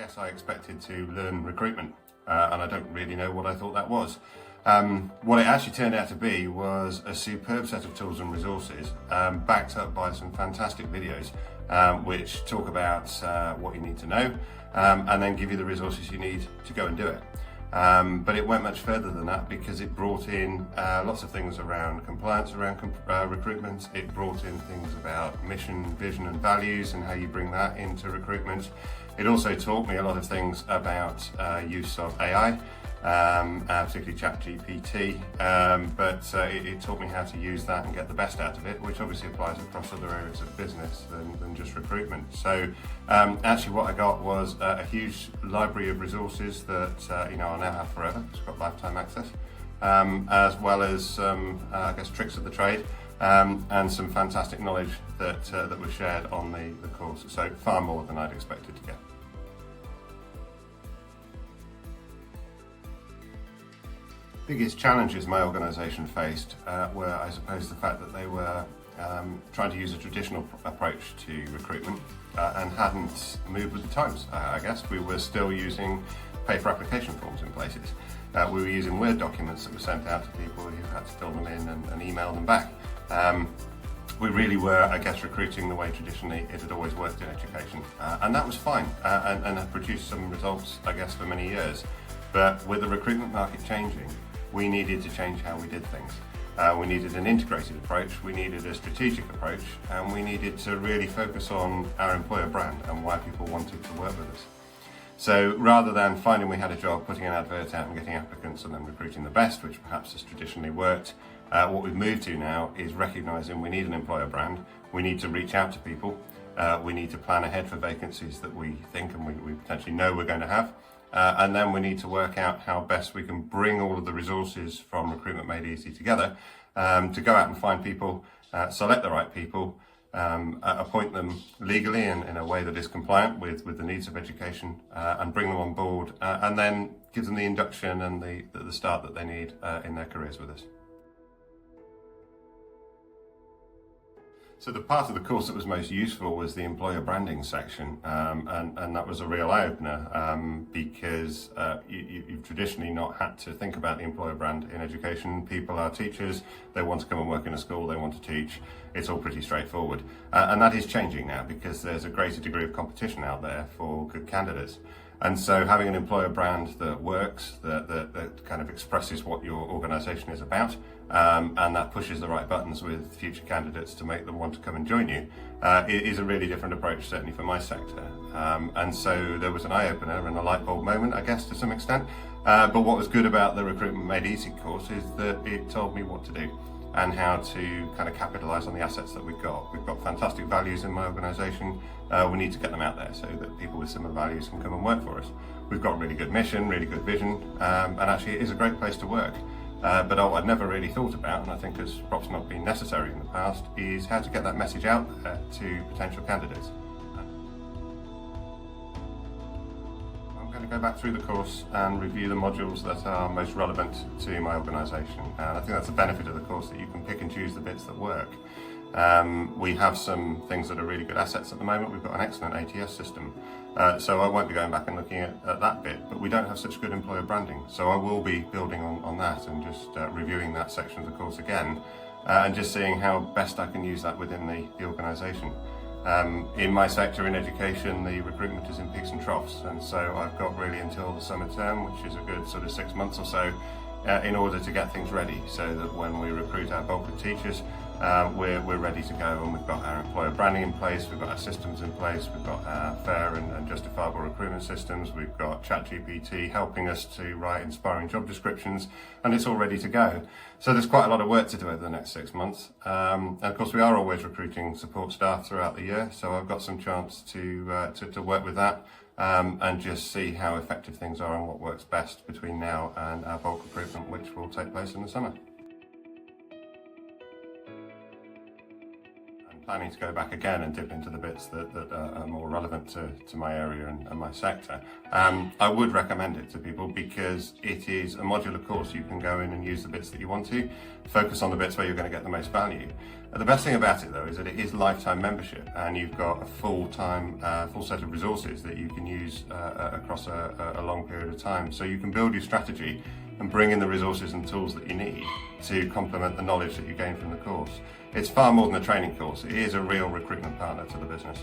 guess I expected to learn recruitment, and I don't really know what I thought that was. What it actually turned out to be was a superb set of tools and resources, backed up by some fantastic videos, which talk about what you need to know, and then give you the resources you need to go and do it. But it went much further than that, because it brought in lots of things around compliance, around recruitment. It brought in things about mission, vision and values and how you bring that into recruitment. It also taught me a lot of things about use of AI, particularly ChatGPT, but it taught me how to use that and get the best out of it, which obviously applies across other areas of business than just recruitment. So actually what I got was a huge library of resources that I'll now have forever. It's got lifetime access, as well as I guess tricks of the trade, and some fantastic knowledge that was shared on the course. So far more than I'd expected to get. Biggest challenges my organisation faced were, I suppose, the fact that they were trying to use a traditional approach to recruitment and hadn't moved with the times. I guess we were still using paper application forms in places. We were using Word documents that were sent out to people who had to fill them in and email them back. We really were, I guess, recruiting the way traditionally it had always worked in education, and that was fine, and had produced some results, I guess, for many years. But with the recruitment market changing, we needed to change how we did things. We needed an integrated approach, we needed a strategic approach, and we needed to really focus on our employer brand and why people wanted to work with us. So rather than finding we had a job, putting an advert out and getting applicants and then recruiting the best, which perhaps has traditionally worked, what we've moved to now is recognising we need an employer brand, we need to reach out to people, we need to plan ahead for vacancies that we think and we potentially know we're going to have. And then we need to work out how best we can bring all of the resources from Recruitment Made Easy together to go out and find people, select the right people, appoint them legally and in a way that is compliant with the needs of education, and bring them on board, and then give them the induction and the start that they need in their careers with us. So the part of the course that was most useful was the employer branding section, and that was a real eye-opener, because you've traditionally not had to think about the employer brand in education. People are teachers, they want to come and work in a school, they want to teach. It's all pretty straightforward. And that is changing now, because there's a greater degree of competition out there for good candidates. And so having an employer brand that works, that kind of expresses what your organisation is about, and that pushes the right buttons with future candidates to make them want to come and join you, is a really different approach, certainly for my sector. And so there was an eye-opener and a light bulb moment, I guess, to some extent. But what was good about the Recruitment Made Easy course is that it told me what to do and how to kind of capitalise on the assets that we've got. We've got fantastic values in my organisation. We need to get them out there so that people with similar values can come and work for us. We've got really good mission, really good vision, and actually it is a great place to work. But what I'd never really thought about, and I think has perhaps not been necessary in the past, is how to get that message out there to potential candidates. I'm going to go back through the course and review the modules that are most relevant to my organisation. And I think that's the benefit of the course, that you can pick and choose the bits that work. We have some things that are really good assets at the moment. We've got an excellent ATS system. So I won't be going back and looking at that bit, but we don't have such good employer branding. So I will be building on that and just reviewing that section of the course again, and just seeing how best I can use that within the organisation. In my sector in education, the recruitment is in peaks and troughs, and so I've got really until the summer term, which is a good sort of 6 months or so, in order to get things ready, so that when we recruit our bulk of teachers, we're ready to go, and we've got our employer branding in place, we've got our systems in place, we've got our fair and justifiable recruitment systems, we've got ChatGPT helping us to write inspiring job descriptions, and it's all ready to go. So there's quite a lot of work to do over the next 6 months. And of course we are always recruiting support staff throughout the year, so I've got some chance to work with that, and just see how effective things are and what works best between now and our bulk recruitment, which will take place in the summer. planning to go back again and dip into the bits that are more relevant to my area and my sector, I would recommend it to people because it is a modular course. You can go in and use the bits that you want to, focus on the bits where you're going to get the most value. The best thing about it though is that it is lifetime membership, and you've got a full set of resources that you can use across a long period of time. So you can build your strategy and bring in the resources and tools that you need to complement the knowledge that you gain from the course. It's far more than a training course. It is a real recruitment partner to the business.